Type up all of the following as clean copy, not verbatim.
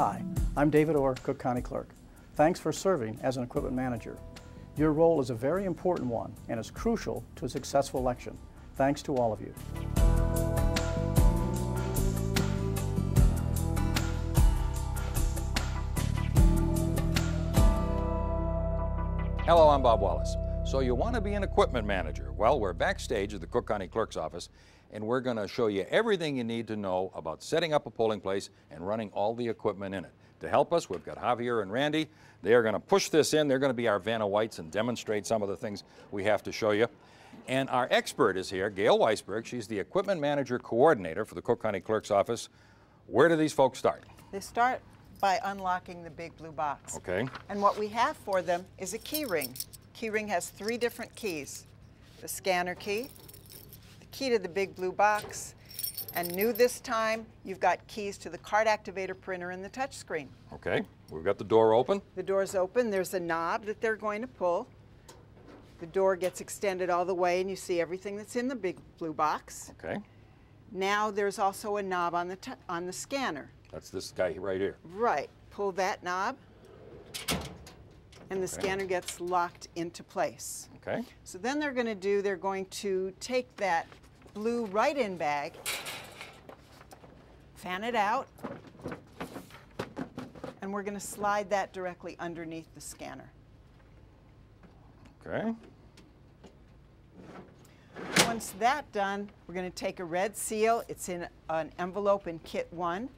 Hi, I'm David Orr, Cook County Clerk. Thanks for serving as an equipment manager. Your role is a very important one and is crucial to a successful election. Thanks to all of you. Hello, I'm Bob Wallace. So you want to be an equipment manager? Well, we're backstage at the Cook County Clerk's office, and we're going to show you everything you need to know about setting up a polling place and running all the equipment in it. To help us, we've got Javier and Randy. They are going to push this in. They're going to be our Vanna Whites and demonstrate some of the things we have to show you. And our expert is here, Gail Weisberg. She's the equipment manager coordinator for the Cook County Clerk's office. Where do these folks start? They start by unlocking the big blue box. Okay. And what we have for them is a key ring. Key ring has 3 different keys. The scanner key, the key to the big blue box, and new this time, you've got keys to the card activator printer and the touch screen. Okay, we've got the door open. The door's open. There's a knob that they're going to pull. The door gets extended all the way and you see everything that's in the big blue box. Okay. Now there's also a knob on the scanner. That's this guy right here. Right. Pull that knob and the scanner gets locked into place. Okay. So then they're going to take that blue write-in bag, fan it out, and we're going to slide that directly underneath the scanner. Okay. Once that's done, we're going to take a red seal. It's in an envelope in Kit 1.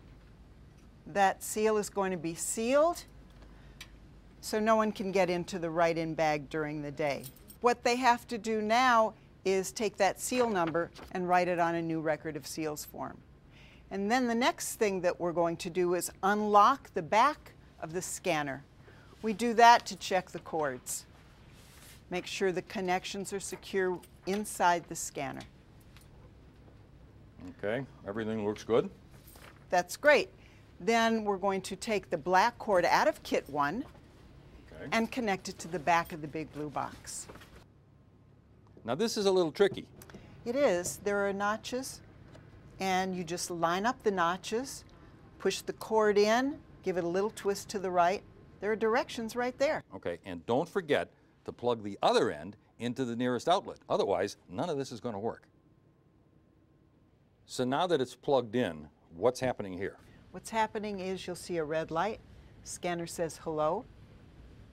That seal is going to be sealed so no one can get into the write-in bag during the day. What they have to do now is take that seal number and write it on a new record of seals form. And then the next thing that we're going to do is unlock the back of the scanner. We do that to check the cords. Make sure the connections are secure inside the scanner. Okay, everything looks good. That's great. Then we're going to take the black cord out of Kit 1 and connect it to the back of the big blue box. Now this is a little tricky. It is. There are notches, and you just line up the notches, push the cord in, give it a little twist to the right. There are directions right there. Okay, and don't forget to plug the other end into the nearest outlet. Otherwise, none of this is going to work. So now that it's plugged in, what's happening here? What's happening is you'll see a red light. Scanner says hello.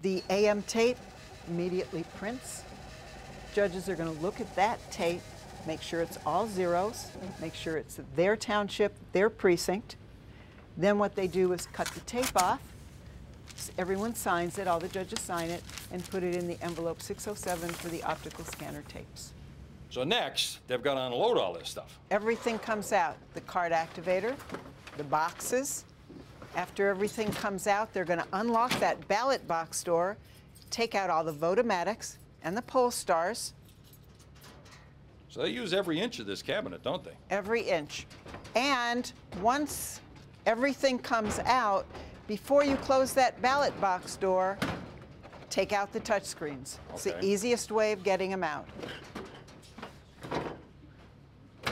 The AM tape immediately prints. Judges are going to look at that tape, make sure it's all zeros, make sure it's their township, their precinct. Then what they do is cut the tape off. Everyone signs it, all the judges sign it, and put it in the envelope 607 for the optical scanner tapes. So next, they've got to unload all this stuff. Everything comes out. The card activator, the boxes. After everything comes out, they're going to unlock that ballot box door, take out all the vote-o-matics and the poll stars. So they use every inch of this cabinet, don't they? Every inch. And once everything comes out, before you close that ballot box door, take out the touch screens. It's the easiest way of getting them out.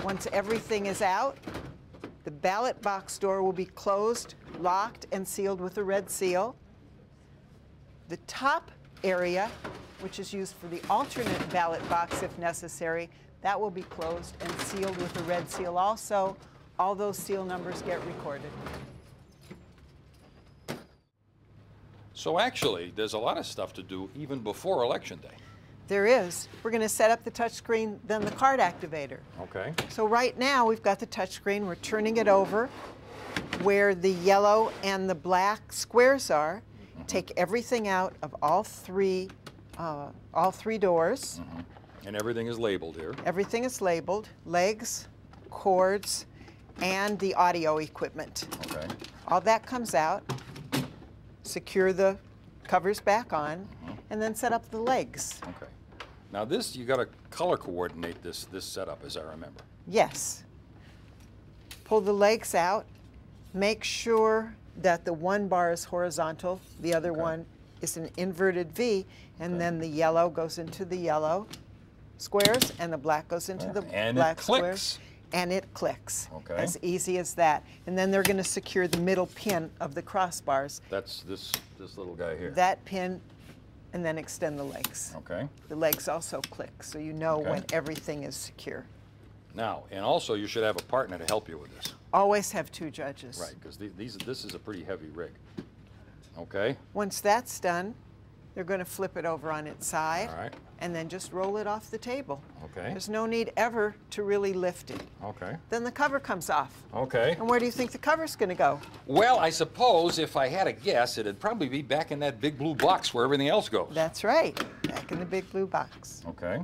Once everything is out, the ballot box door will be closed, locked, and sealed with a red seal. The top area, which is used for the alternate ballot box if necessary, that will be closed and sealed with a red seal also. All those seal numbers get recorded. So actually, there's a lot of stuff to do even before Election Day. There is. We're going to set up the touch screen, then the card activator. Okay. So right now we've got the touch screen. We're turning it over where the yellow and the black squares are. Take everything out of all three doors. And everything is labeled here. Everything is labeled: legs, cords, and the audio equipment. Okay. All that comes out. Secure the covers back on, and then set up the legs. Okay. Now this, you got to color coordinate this setup, as I remember. Yes. Pull the legs out. Make sure that the one bar is horizontal, the other one is an inverted V, and then the yellow goes into the yellow squares, and the black goes into the and black it clicks. squares. and it clicks. Okay. As easy as that. And then they're going to secure the middle pin of the crossbars. That's this little guy here. That pin, and then extend the legs. Okay. The legs also click, so you know Okay. when everything is secure. Now, and also you should have a partner to help you with this. Always have 2 judges. Right, because this is a pretty heavy rig. Okay. Once that's done, they're going to flip it over on its side. All right. And then just roll it off the table. Okay. There's no need ever to really lift it. Okay. Then the cover comes off. Okay. And where do you think the cover's going to go? Well, I suppose if I had a guess, it'd probably be back in that big blue box where everything else goes. That's right, back in the big blue box. Okay.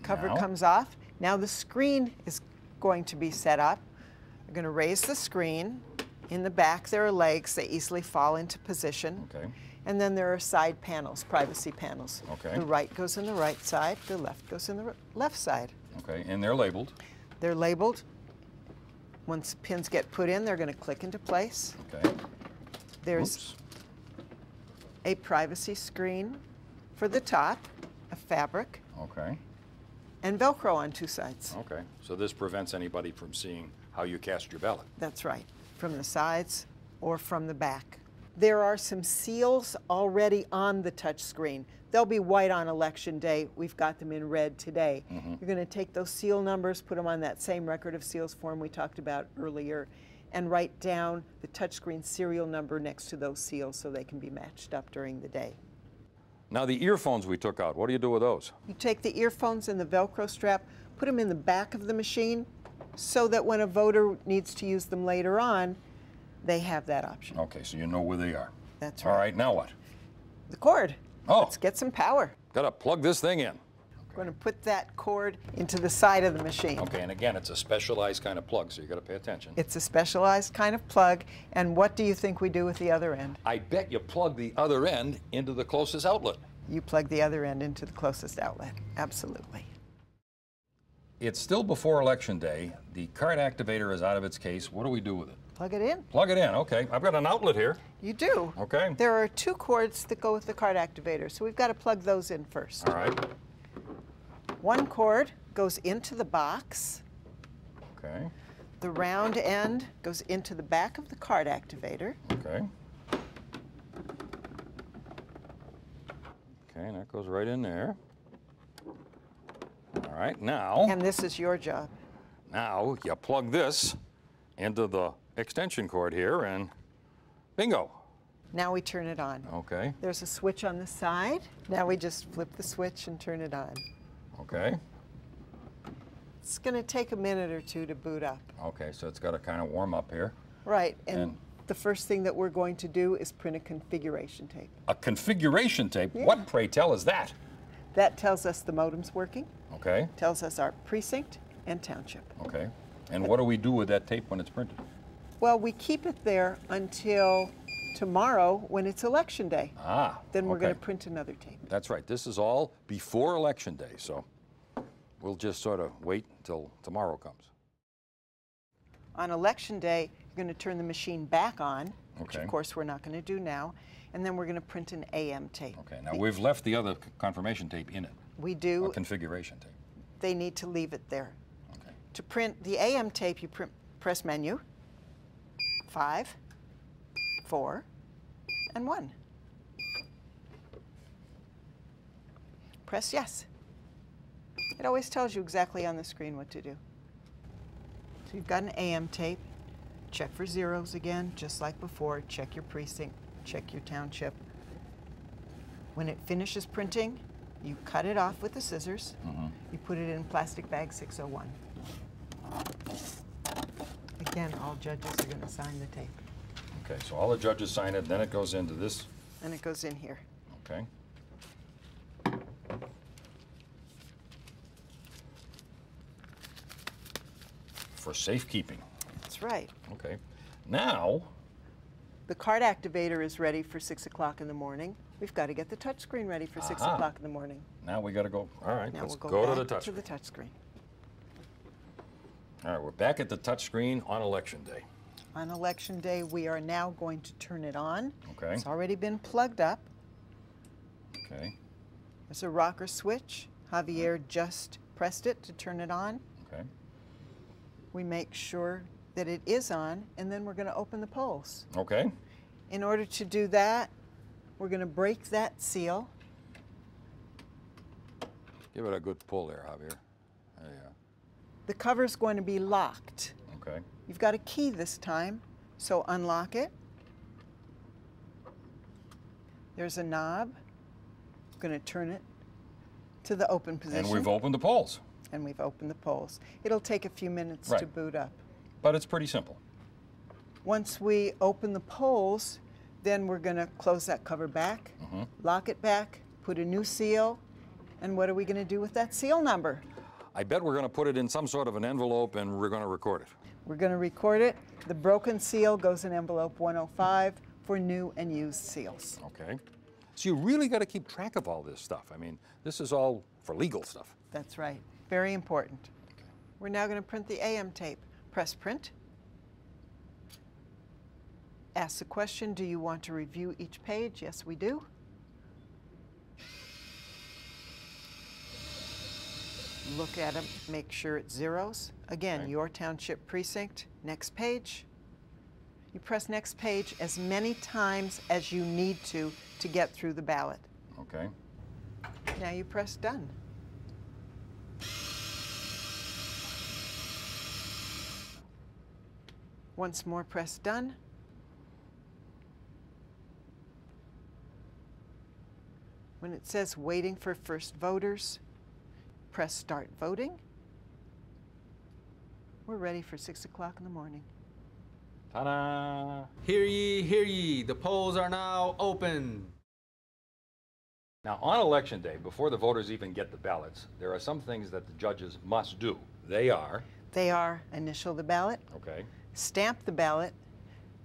Cover Now? comes off. Now the screen is going to be set up. We're going to raise the screen. In the back there are legs. They easily fall into position. Okay. And then there are side panels, privacy panels. Okay. The right goes in the right side, the left goes in the left side. Okay, and they're labeled. They're labeled. Once the pins get put in, they're going to click into place. Okay. There's Oops. a privacy screen for the top, a fabric, Okay. and Velcro on 2 sides. Okay. So this prevents anybody from seeing how you cast your ballot. That's right, from the sides or from the back. There are some seals already on the touch screen. They'll be white on election day. We've got them in red today. You're going to take those seal numbers, put them on that same record of seals form we talked about earlier, and write down the touchscreen serial number next to those seals so they can be matched up during the day. Now the earphones we took out, what do you do with those? You take the earphones and the Velcro strap, put them in the back of the machine so that when a voter needs to use them later on, they have that option. Okay, so you know where they are. That's right. All right, now what? The cord. Oh. Let's get some power. Gotta plug this thing in. We're going to put that cord into the side of the machine. Okay, and again, it's a specialized kind of plug, so you gotta pay attention. It's a specialized kind of plug, and what do you think we do with the other end? I bet you plug the other end into the closest outlet. You plug the other end into the closest outlet. Absolutely. It's still before Election Day. The card activator is out of its case. What do we do with it? Plug it in. Plug it in, okay. I've got an outlet here. You do. Okay. There are 2 cords that go with the card activator, so we've got to plug those in first. All right. One cord goes into the box. Okay. The round end goes into the back of the card activator. Okay. Okay, and that goes right in there. All right, now, And this is your job. now you plug this into the extension cord here and bingo. Now we turn it on. Okay, There's a switch on the side. Now we just flip the switch and turn it on. okay. It's going to take a minute or 2 to boot up. Okay, so it's got to kind of warm up here. Right, and And- the first thing that we're going to do is print a configuration tape. A configuration tape, Yeah. what, pray tell, is that? That tells us the modem's working, Okay, tells us our precinct and township. okay. And what do we do with that tape when it's printed? Well, we keep it there until tomorrow when it's election day. Ah, Then we're going okay. to print another tape. That's right. This is all before Election Day, so we'll just sort of wait until tomorrow comes. On election day, you're going to turn the machine back on, which Okay. of course we're not going to do now, and then we're going to print an AM tape. Okay, now we've left the other confirmation tape in it, We a do. configuration tape. They need to leave it there. Okay. To print the AM tape, you press menu, 5, 4, and 1. Press yes. It always tells you exactly on the screen what to do. So you've got an AM tape. Check for zeros again, just like before. Check your precinct, check your township. When it finishes printing, you cut it off with the scissors. You put it in plastic bag 601. Again, all judges are going to sign the tape. Okay, so all the judges sign it, then it goes into this. And it goes in here. Okay. For safekeeping. That's right. Okay. Now, The card activator is ready for 6 o'clock in the morning. We've got to get the touchscreen ready for 6 Aha. o'clock in the morning. now we got to go. All right, Now let's we'll go go to the back touch. to the touchscreen. All right, we're back at the touch screen on Election Day. On election day, we are now going to turn it on. Okay. It's already been plugged up. Okay. There's a rocker switch. Javier just pressed it to turn it on. Okay. We make sure that it is on, and then we're going to open the polls. Okay. In order to do that, we're going to break that seal. Give it a good pull there, Javier. There you go. The cover's going to be locked. Okay. You've got a key this time, so unlock it. There's a knob. I'm going to turn it to the open position. And we've opened the polls. And we've opened the polls. It'll take a few minutes to boot up. But it's pretty simple. Once we open the polls, then we're going to close that cover back, lock it back, put a new seal, and what are we going to do with that seal number? I bet we're going to put it in some sort of an envelope and we're going to record it. We're going to record it. The broken seal goes in envelope 105 for new and used seals. Okay. So you really got to keep track of all this stuff. I mean, this is all for legal stuff. That's right. Very important. Okay. We're now going to print the AM tape. Press print. Ask the question, do you want to review each page? Yes, we do. Look at them, make sure it's zeros. Again, your township precinct. Next page. You press next page as many times as you need to get through the ballot. Okay. Now you press done. Once more, press done. When it says waiting for first voters, press start voting. We're ready for 6 o'clock in the morning. Ta-da! Hear ye, the polls are now open. Now, on Election Day, before the voters even get the ballots, there are some things that the judges must do. They are? They are initial the ballot, Okay. stamp the ballot,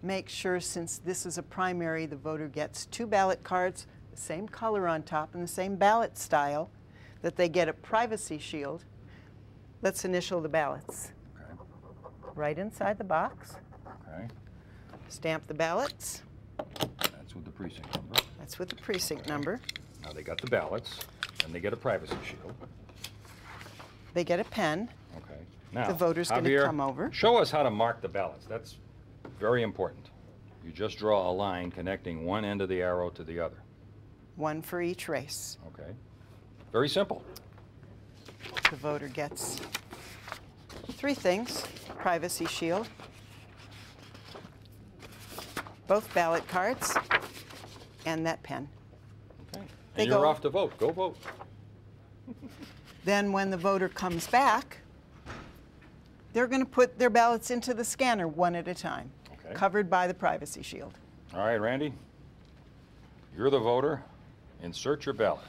make sure since this is a primary, the voter gets 2 ballot cards, the same color on top and the same ballot style, that they get a privacy shield. Let's initial the ballots. Okay. Right inside the box. Okay. Stamp the ballots. That's with the precinct number. That's with the precinct number. Now they got the ballots, and they get a privacy shield. They get a pen. Okay. Now, The voter's going to Javier, come over. show us how to mark the ballots. That's very important. You just draw a line connecting one end of the arrow to the other. 1 for each race. Okay. Very simple. The voter gets 3 things: privacy shield, both ballot cards, and that pen. Okay. They And you're go- off to vote. Go vote. Then when the voter comes back, they're going to put their ballots into the scanner one at a time, Okay. covered by the privacy shield. All right, Randy. You're the voter. Insert your ballot.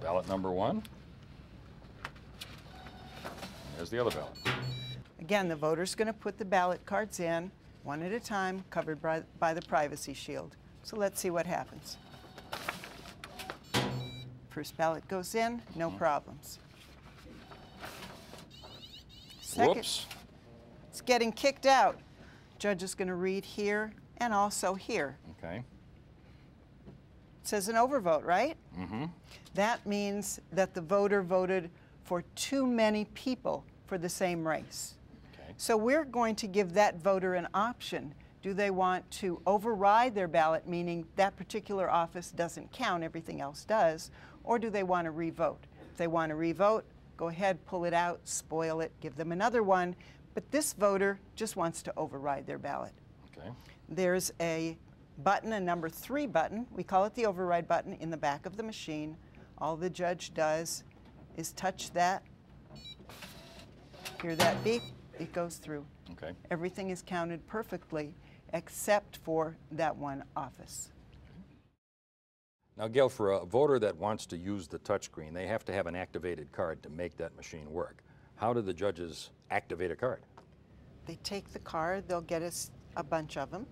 Ballot number 1. There's the other ballot. Again, the voter's going to put the ballot cards in one at a time, covered by the privacy shield. So let's see what happens. First ballot goes in, no problems. Second, Whoops. it's getting kicked out. Judge is going to read here and also here. Okay. It says an overvote, right? Mm-hmm. That means that the voter voted for too many people for the same race. Okay. So we're going to give that voter an option. Do they want to override their ballot, meaning that particular office doesn't count, everything else does, or do they want to revote? If they want to revote, go ahead, pull it out, spoil it, give them another one, but this voter just wants to override their ballot. Okay. There's a button, a number 3 button, we call it the override button, in the back of the machine. All the judge does is touch that, hear that beep, it goes through. Okay. Everything is counted perfectly except for that one office. Now, Gail, for a voter that wants to use the touchscreen, they have to have an activated card to make that machine work. How do the judges activate a card? They take the card, they'll get us a bunch of them,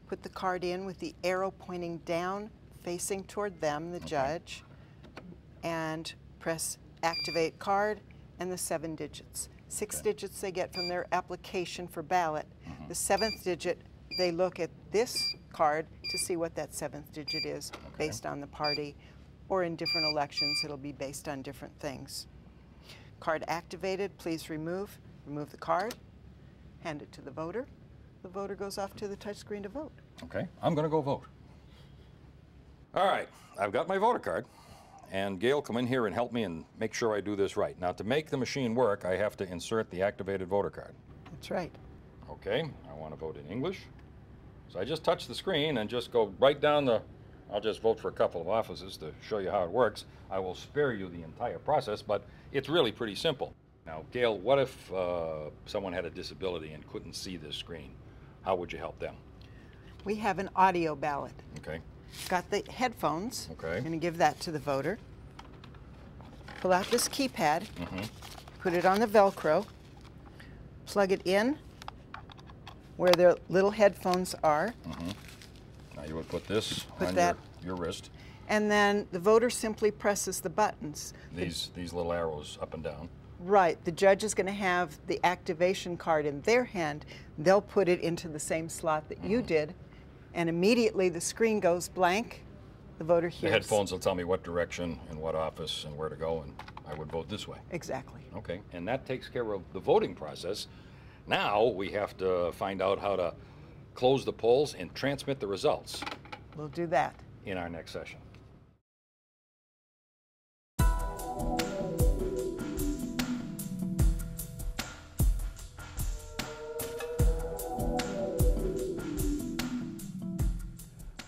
put the card in with the arrow pointing down, facing toward them, the judge, and press activate card and the 7 digits. 6 digits they get from their application for ballot. The 7th digit, they look at this card to see what that 7th digit is based on the party. or in different elections, it'll be based on different things. Card activated, please remove the card, hand it to the voter. The voter goes off to the touchscreen to vote. Okay, I'm going to go vote. All right, I've got my voter card. And Gail, come in here and help me and make sure I do this right. Now, to make the machine work, I have to insert the activated voter card. That's right. Okay, I want to vote in English. So I just touch the screen and just go right down the, I'll just vote for a couple of offices to show you how it works. I will spare you the entire process, but it's really pretty simple. Now, Gail, what if someone had a disability and couldn't see this screen? How would you help them? We have an audio ballot. Okay. Got the headphones. Okay. I'm going to give that to the voter. Pull out this keypad, put it on the Velcro, plug it in where the little headphones are. Now you would put this Put on that- your wrist. And then the voter simply presses the buttons. These little arrows up and down. Right, the judge is going to have the activation card in their hand. They'll put it into the same slot that you did, and immediately the screen goes blank. The voter hears. The headphones will tell me what direction and what office and where to go, and I would vote this way. Exactly. Okay, and that takes care of the voting process. Now we have to find out how to close the polls and transmit the results We'll do that. in our next session.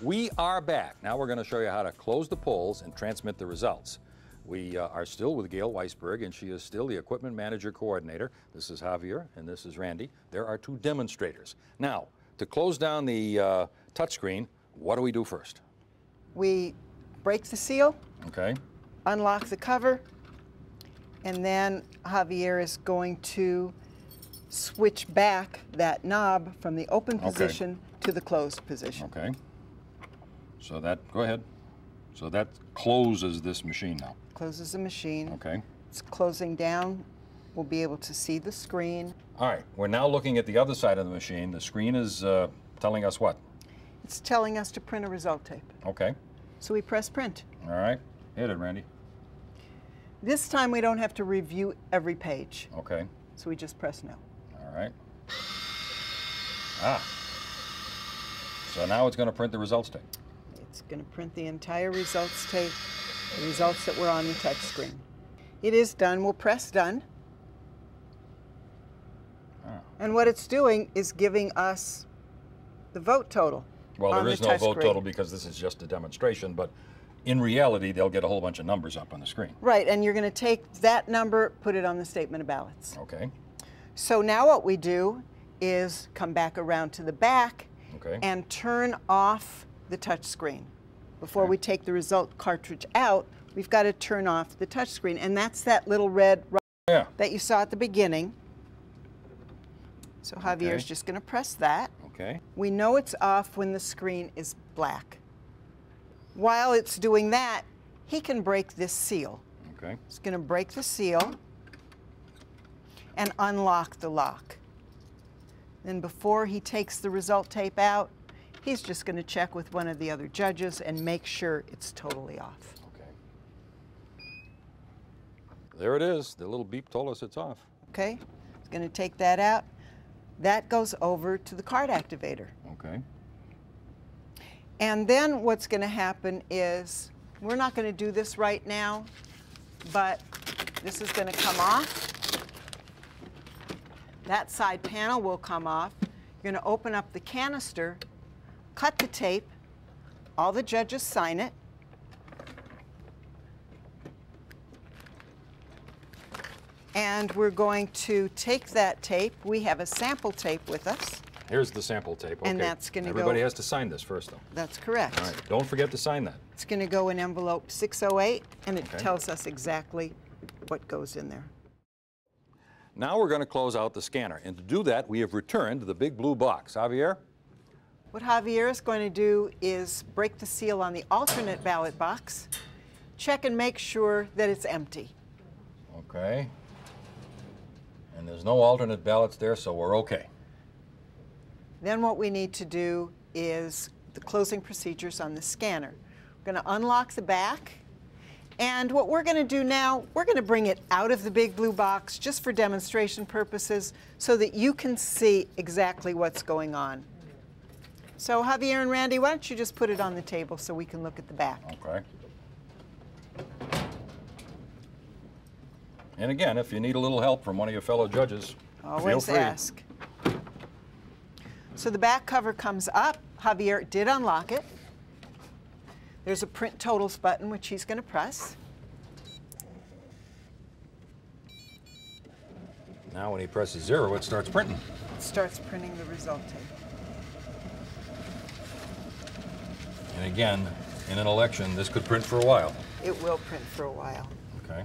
We are back. Now we're going to show you how to close the polls and transmit the results. We are still with Gail Weisberg, and she is still the equipment manager coordinator. This is Javier, and this is Randy. There are two demonstrators. Now, to close down the touchscreen, what do we do first? We break the seal, Okay. unlock the cover, and then Javier is going to switch back that knob from the open position to the closed position. Okay. So that, go ahead. So that closes this machine now. Closes the machine. Okay. It's closing down. We'll be able to see the screen. All right, we're now looking at the other side of the machine. The screen is telling us what? It's telling us to print a result tape. Okay. So we press print. All right. Hit it, Randy. This time we don't have to review every page. Okay. So we just press no. All right. Ah. So now it's going to print the results tape. It's going to print the entire results tape, the results that were on the touch screen. It is done. We'll press done. Ah. And what it's doing is giving us the vote total. Well, on there the is no touch vote screen. total because this is just a demonstration, but in reality, they'll get a whole bunch of numbers up on the screen. Right, and you're going to take that number, put it on the statement of ballots. Okay. So now what we do is come back around to the back Okay. and turn off the touch screen. Before we take the result cartridge out, we've got to turn off the touch screen, and that's that little red Yeah. that you saw at the beginning. So Javier's just going to press that. Okay. We know it's off when the screen is black. While it's doing that, he can break this seal. Okay. He's going to break the seal and unlock the lock. Then before he takes the result tape out, he's just going to check with one of the other judges and make sure it's totally off. Okay. There it is. The little beep told us it's off. Okay? He's going to take that out. That goes over to the card activator. Okay. And then what's going to happen is, we're not going to do this right now, but this is going to come off. That side panel will come off. You're going to open up the canister, cut the tape, all the judges sign it. And we're going to take that tape. We have a sample tape with us. Here's the sample tape. Okay. And that's gonna go- Everybody has to sign this first, though. That's correct. All right. Don't forget to sign that. It's going to go in envelope 608, and it Okay. tells us exactly what goes in there. Now we're going to close out the scanner. And to do that, we have returned the big blue box. Javier? What Javier is going to do is break the seal on the alternate ballot box, check and make sure that it's empty. Okay. And there's no alternate ballots there, so we're okay. Then what we need to do is the closing procedures on the scanner. We're going to unlock the back And what we're going to do now, we're going to bring it out of the big blue box just for demonstration purposes so that you can see exactly what's going on. So Javier and Randy, why don't you just put it on the table so we can look at the back. Okay. And again, if you need a little help from one of your fellow judges, Always feel free. ask. So the back cover comes up. Javier did unlock it. There's a print totals button, which he's going to press. Now when he presses 0, it starts printing. It starts printing the result tape. And again, in an election, this could print for a while. It will print for a while. Okay.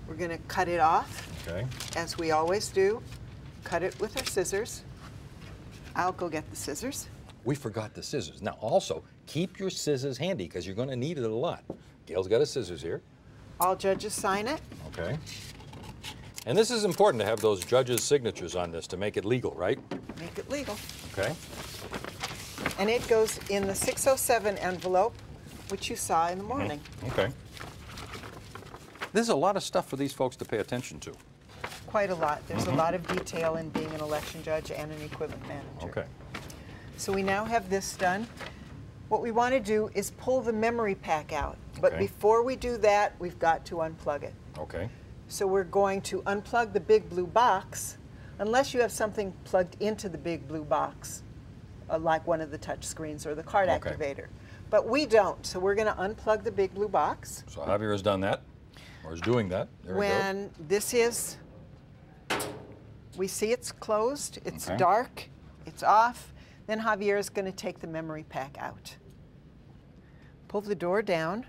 We're going to cut it off, Okay. as we always do. Cut it with our scissors. I'll go get the scissors. We forgot the scissors. Now also, keep your scissors handy because you're going to need it a lot. Gail's got his scissors here. All judges sign it. Okay. And this is important to have those judges' signatures on this to make it legal, right? Make it legal. Okay. And it goes in the 607 envelope, which you saw in the morning. Okay. There's a lot of stuff for these folks to pay attention to. Quite a lot. There's a lot of detail in being an election judge and an equipment manager. Okay. So we now have this done. What we want to do is pull the memory pack out. But Okay. before we do that, we've got to unplug it. Okay. So we're going to unplug the big blue box, unless you have something plugged into the big blue box, like one of the touch screens or the card Okay. activator. But we don't, so we're going to unplug the big blue box. So Javier has done that, or is doing that. There we go. When this is, we see it's closed, it's Okay. dark, it's off, then Javier is going to take the memory pack out. Pull the door down,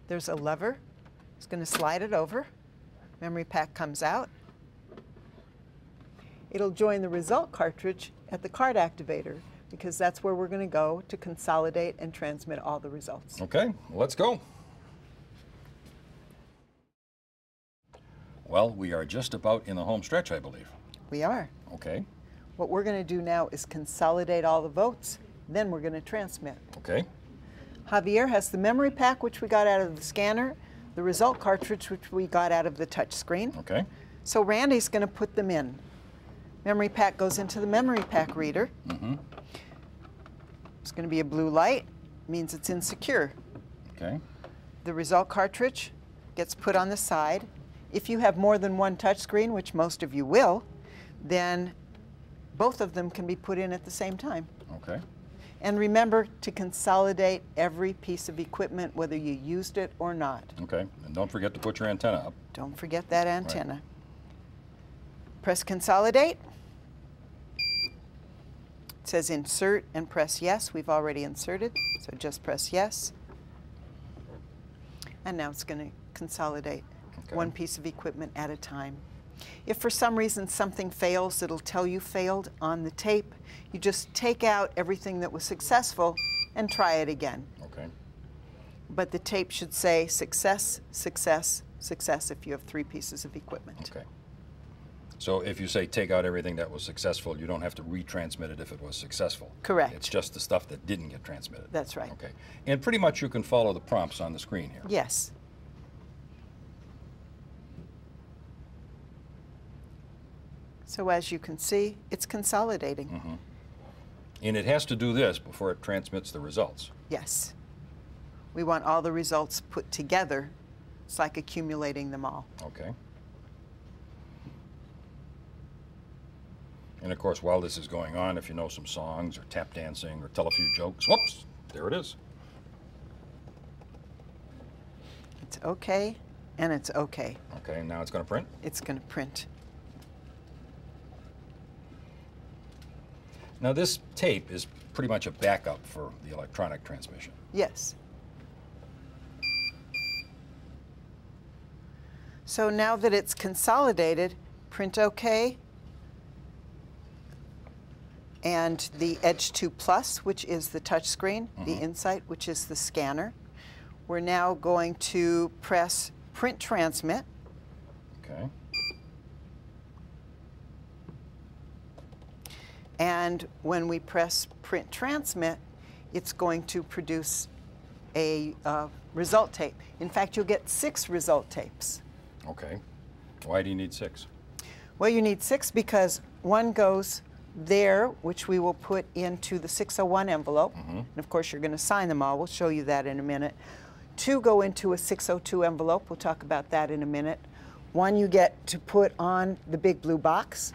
there's a lever, he's going to slide it over, memory pack comes out. It'll join the result cartridge at the card activator because that's where we're going to go to consolidate and transmit all the results. Okay, let's go. Well, we are just about in the home stretch, I believe. We are. Okay. What we're going to do now is consolidate all the votes, then we're going to transmit. Okay. Javier has the memory pack, which we got out of the scanner, the result cartridge, which we got out of the touch screen. Okay. So Randy's going to put them in. Memory pack goes into the memory pack reader. Mm-hmm. It's going to be a blue light, means it's insecure. Okay. The result cartridge gets put on the side. If you have more than one touch screen, which most of you will, then both of them can be put in at the same time. Okay. And remember to consolidate every piece of equipment, whether you used it or not. Okay. And don't forget to put your antenna up. Don't forget that antenna. Press consolidate. It says insert and press yes. We've already inserted, so just press yes. And now it's going to consolidate one piece of equipment at a time. If for some reason something fails, it'll tell you failed on the tape. You just take out everything that was successful and try it again. Okay. But the tape should say success, success, success if you have 3 pieces of equipment. Okay. So if you say take out everything that was successful, you don't have to retransmit it if it was successful. Correct. It's just the stuff that didn't get transmitted. That's right. Okay. And pretty much you can follow the prompts on the screen here. Yes. So as you can see, it's consolidating. Mm-hmm. And it has to do this before it transmits the results. Yes. We want all the results put together. It's like accumulating them all. Okay. And of course, while this is going on, if you know some songs or tap dancing or tell a few jokes, whoops, there it is. It's okay, and it's okay. Okay, now it's going to print. It's going to print. Now this tape is pretty much a backup for the electronic transmission. Yes. So now that it's consolidated, print OK. And the Edge 2 Plus, which is the touch screen, the Insight, which is the scanner. We're now going to press Print Transmit. Okay. And when we press Print Transmit, it's going to produce a result tape. In fact, you'll get 6 result tapes. Okay. Why do you need 6? Well, you need 6 because one goes there, which we will put into the 601 envelope. And of course, you're going to sign them all. We'll show you that in a minute. 2 go into a 602 envelope. We'll talk about that in a minute. 1 you get to put on the big blue box.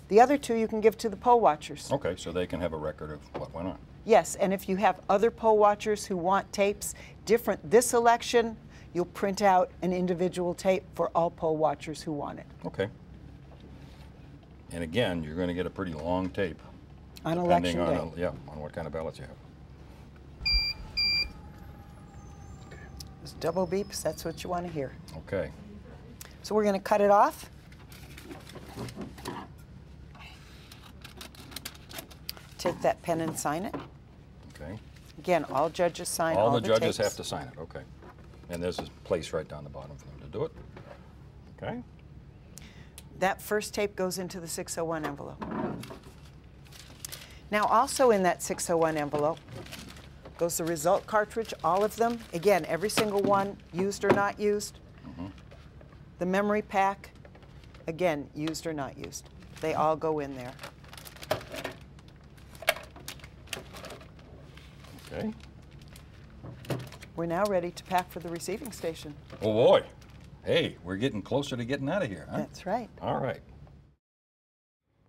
The other 2 you can give to the poll watchers. Okay, so they can have a record of what went on. Yes, and if you have other poll watchers who want tapes different this election, you'll print out an individual tape for all poll watchers who want it. Okay. And again, you're going to get a pretty long tape. On election day. On what kind of ballots you have. Those double beeps, that's what you want to hear. Okay. So we're going to cut it off. Take that pen and sign it. Okay. Again, all judges sign all the the judges tapes. have to sign it, okay. And there's a place right down the bottom for them to do it. Okay. That first tape goes into the 601 envelope. Now also in that 601 envelope goes the result cartridge, all of them. Again, every single one, used or not used. The memory pack, again, used or not used. They all go in there. Okay. We're now ready to pack for the receiving station. Oh boy. Hey, we're getting closer to getting out of here, huh? That's right. All right.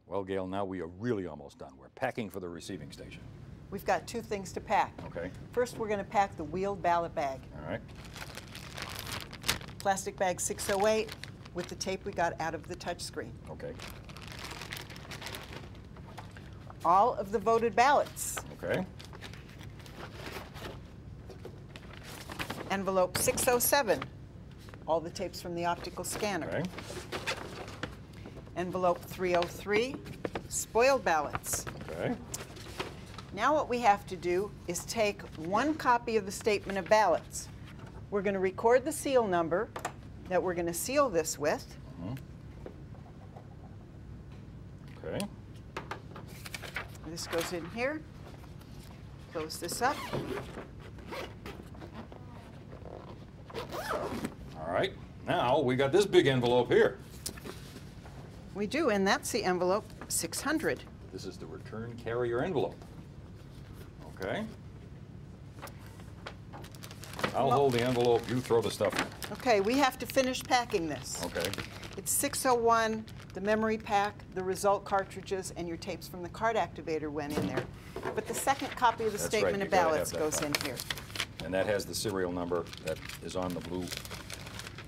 Well, Gail, now we are really almost done. We're packing for the receiving station. We've got 2 things to pack. Okay. First, we're going to pack the wheeled ballot bag. All right. Plastic bag 608 with the tape we got out of the touch screen. Okay. All of the voted ballots. Okay. Envelope 607, all the tapes from the optical scanner. Okay. Envelope 303, spoiled ballots. Okay. Now what we have to do is take 1 copy of the statement of ballots. We're going to record the seal number that we're going to seal this with. Okay. This goes in here. Close this up. All right. Now we got this big envelope here. We do, and that's the envelope 600. This is the return carrier envelope. Okay. I'll hold the envelope, you throw the stuff in. Okay, we have to finish packing this. Okay. It's 601, the memory pack, the result cartridges, and your tapes from the card activator went in there. But the second copy of the That's statement right, of you gotta ballots have that goes in copy. here. And that has the serial number that is on the blue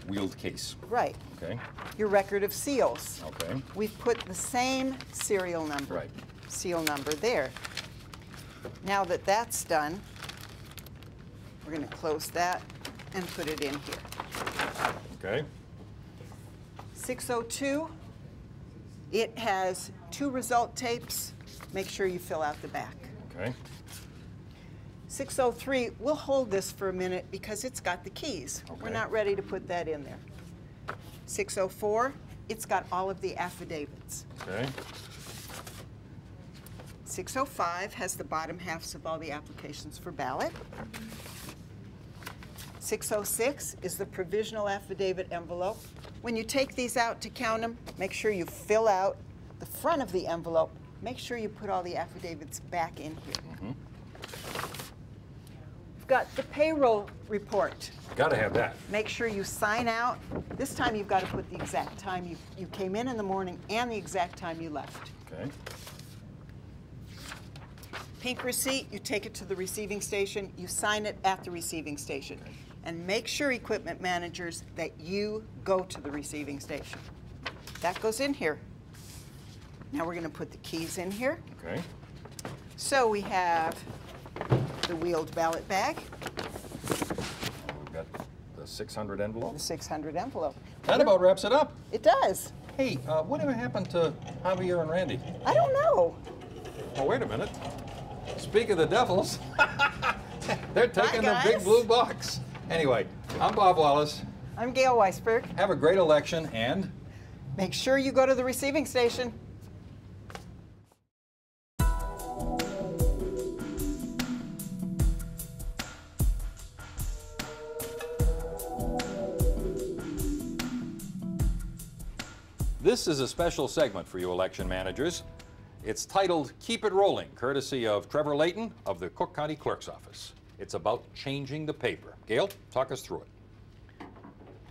wheeled case. Right. Okay. Your record of seals. Okay. We've put the same serial number, Right. seal number there. Now that that's done, we're going to close that and put it in here. Okay. 602, it has 2 result tapes. Make sure you fill out the back. Okay. 603, we'll hold this for a minute because it's got the keys. We're Okay. not ready to put that in there. 604, it's got all of the affidavits. Okay. 605 has the bottom halves of all the applications for ballot. 606 is the provisional affidavit envelope. When you take these out to count them, make sure you fill out the front of the envelope. Make sure you put all the affidavits back in here. We've got the payroll report. Got to have that. Make sure you sign out. This time you've got to put the exact time you came in the morning and the exact time you left. Okay. Pink receipt, you take it to the receiving station, you sign it at the receiving station. And make sure, equipment managers, that you go to the receiving station. That goes in here. Now we're going to put the keys in here. Okay. So we have the wheeled ballot bag, And we've got the 600 the envelope. 600 envelope. That about wraps it up. It does. Hey, whatever happened to Javier and Randy? I don't know. Oh, wait a minute. Speak of the devils, they're taking the big guys. blue box. Anyway, I'm Bob Wallace. I'm Gail Weisberg. Have a great election and Make sure you go to the receiving station. This is a special segment for you election managers. It's titled Keep It Rolling, courtesy of Trevor Layton of the Cook County Clerk's Office. It's about changing the paper. Gail, talk us through it.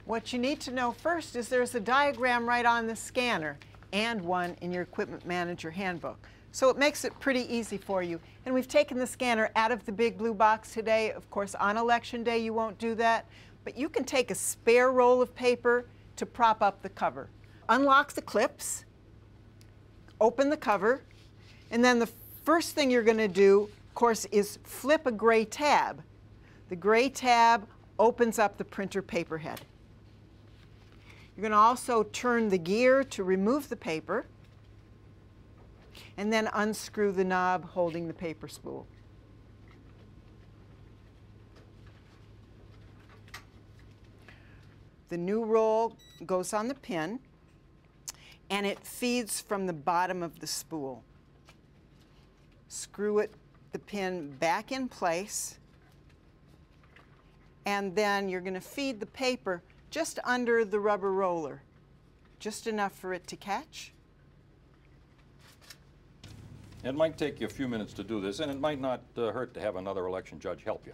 What you need to know first is there's a diagram right on the scanner and one in your Equipment Manager Handbook. So it makes it pretty easy for you. And we've taken the scanner out of the big blue box today. Of course, on Election Day you won't do that, but you can take a spare roll of paper to prop up the cover. Unlock the clips, open the cover, and then the first thing you're going to do, of course, is flip a gray tab. The gray tab opens up the printer paper head. You're going to also turn the gear to remove the paper, and then unscrew the knob holding the paper spool. The new roll goes on the pin, and it feeds from the bottom of the spool. Screw the pin back in place, and then you're going to feed the paper just under the rubber roller, just enough for it to catch. It might take you a few minutes to do this, and it might not hurt to have another election judge help you.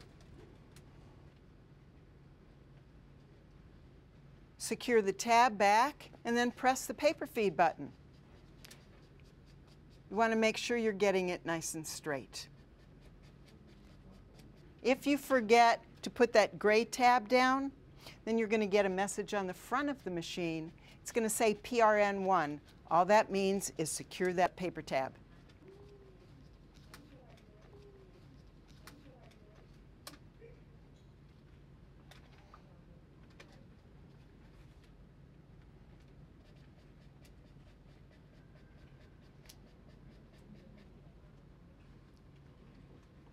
Secure the tab back, and then press the paper feed button. You want to make sure you're getting it nice and straight. If you forget to put that gray tab down, then you're going to get a message on the front of the machine. It's going to say PRN1. All that means is secure that paper tab.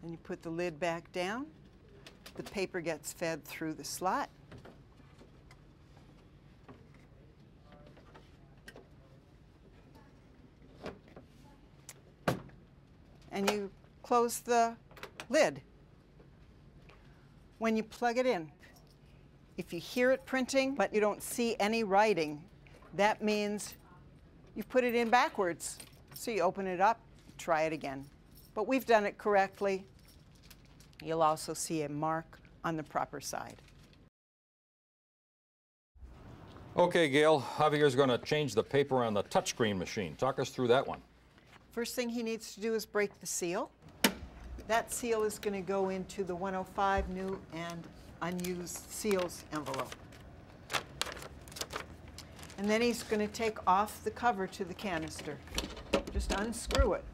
Then you put the lid back down. The paper gets fed through the slot. And you close the lid. When you plug it in, if you hear it printing but you don't see any writing, that means you put it in backwards. So you open it up, try it again. But we've done it correctly. You'll also see a mark on the proper side. Okay, Gail, Javier's going to change the paper on the touchscreen machine. Talk us through that one. First thing he needs to do is break the seal. That seal is going to go into the 105 new and unused seals envelope. And then he's going to take off the cover to the canister. Just unscrew it.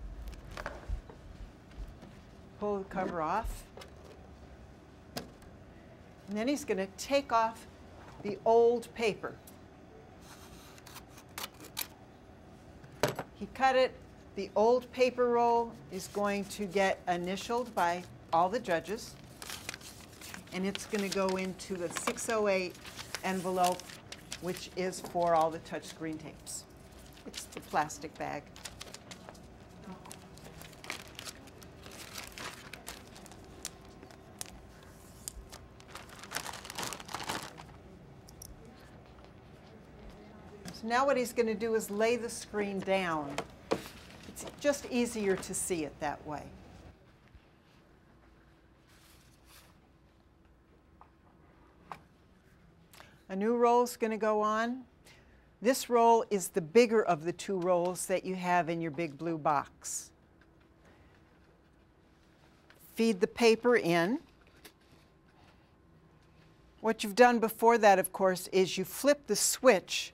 Pull the cover off. And then he's going to take off the old paper. He cut it. The old paper roll is going to get initialed by all the judges, and it's going to go into the 608 envelope, which is for all the touchscreen tapes. It's the plastic bag. So now what he's going to do is lay the screen down. It's just easier to see it that way. A new roll is going to go on. This roll is the bigger of the two rolls that you have in your big blue box. Feed the paper in. What you've done before that, of course, is you flip the switch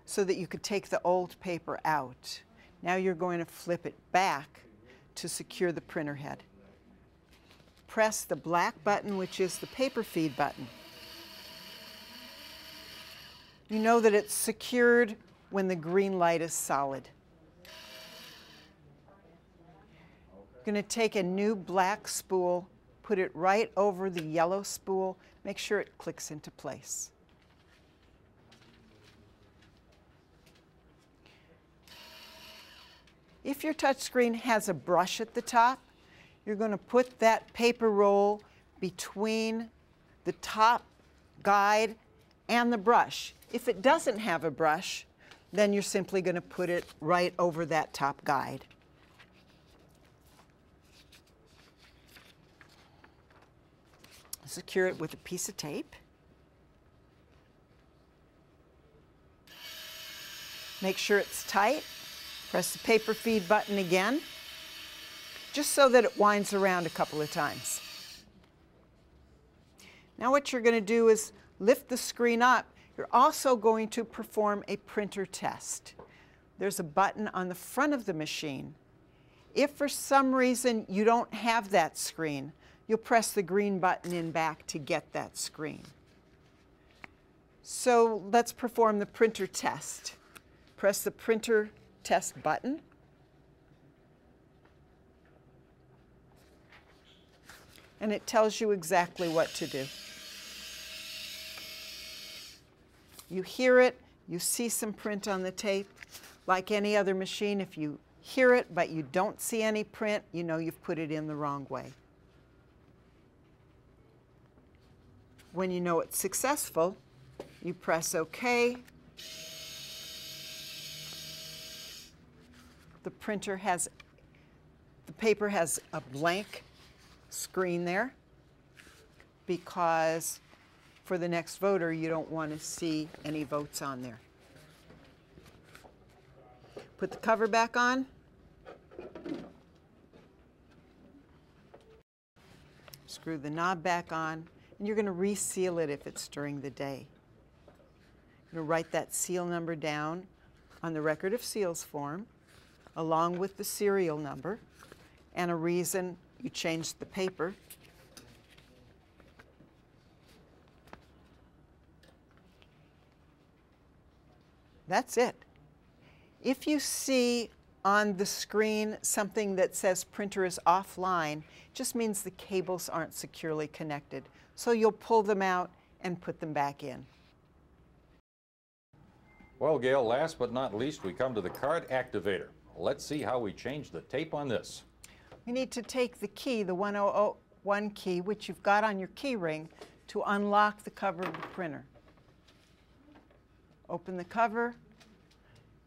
so that you could take the old paper out. Now you're going to flip it back to secure the printer head. Press the black button, which is the paper feed button. You know that it's secured when the green light is solid. You're going to take a new black spool, put it right over the yellow spool, make sure it clicks into place. If your touchscreen has a brush at the top, you're going to put that paper roll between the top guide and the brush. If it doesn't have a brush, then you're simply going to put it right over that top guide. Secure it with a piece of tape. Make sure it's tight. Press the paper feed button again, just so that it winds around a couple of times. Now what you're going to do is lift the screen up. You're also going to perform a printer test. There's a button on the front of the machine. If for some reason you don't have that screen, you'll press the green button in back to get that screen. So let's perform the printer test. Press the printer test button. And it tells you exactly what to do. You hear it, you see some print on the tape. Like any other machine, if you hear it but you don't see any print, you know you've put it in the wrong way. When you know it's successful, you press OK. The paper has a blank screen there because for the next voter, you don't want to see any votes on there. Put the cover back on. Screw the knob back on, and you're going to reseal it if it's during the day. You're going to write that seal number down on the record of seals form, along with the serial number and a reason you changed the paper. That's it. If you see on the screen something that says printer is offline, it just means the cables aren't securely connected. So you'll pull them out and put them back in. Well, Gail, last but not least, we come to the card activator. Let's see how we change the tape on this. We need to take the key, the 1001 key, which you've got on your key ring, to unlock the cover of the printer. Open the cover.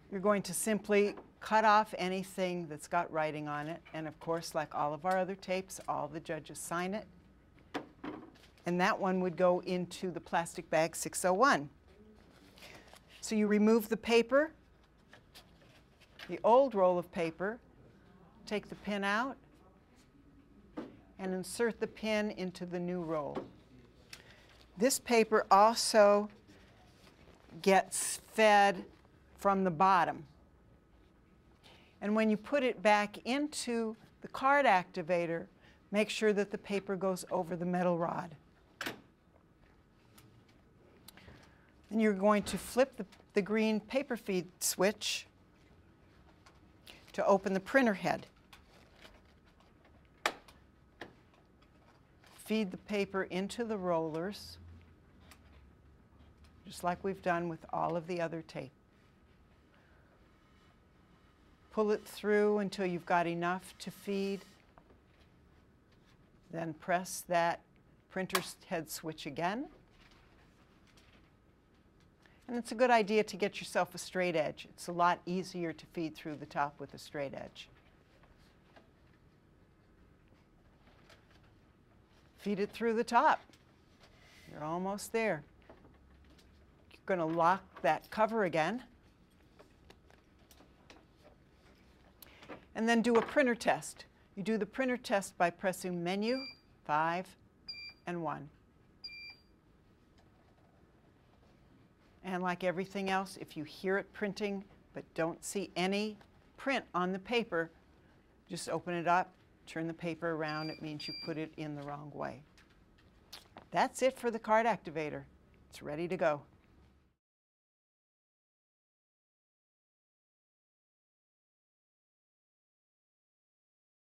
You're going to simply cut off anything that's got writing on it. And of course, like all of our other tapes, all the judges sign it. And that one would go into the plastic bag 601. So you remove the paper, the old roll of paper, take the pin out, and insert the pin into the new roll. This paper also gets fed from the bottom. And when you put it back into the card activator, make sure that the paper goes over the metal rod. And you're going to flip the green paper feed switch to open the printer head. Feed the paper into the rollers, just like we've done with all of the other tape. Pull it through until you've got enough to feed. Then press that printer head switch again. And it's a good idea to get yourself a straight edge. It's a lot easier to feed through the top with a straight edge. Feed it through the top. You're almost there. You're going to lock that cover again. And then do a printer test. You do the printer test by pressing Menu, 5, and 1. And like everything else, if you hear it printing but don't see any print on the paper, just open it up, turn the paper around. It means you put it in the wrong way. That's it for the card activator. It's ready to go.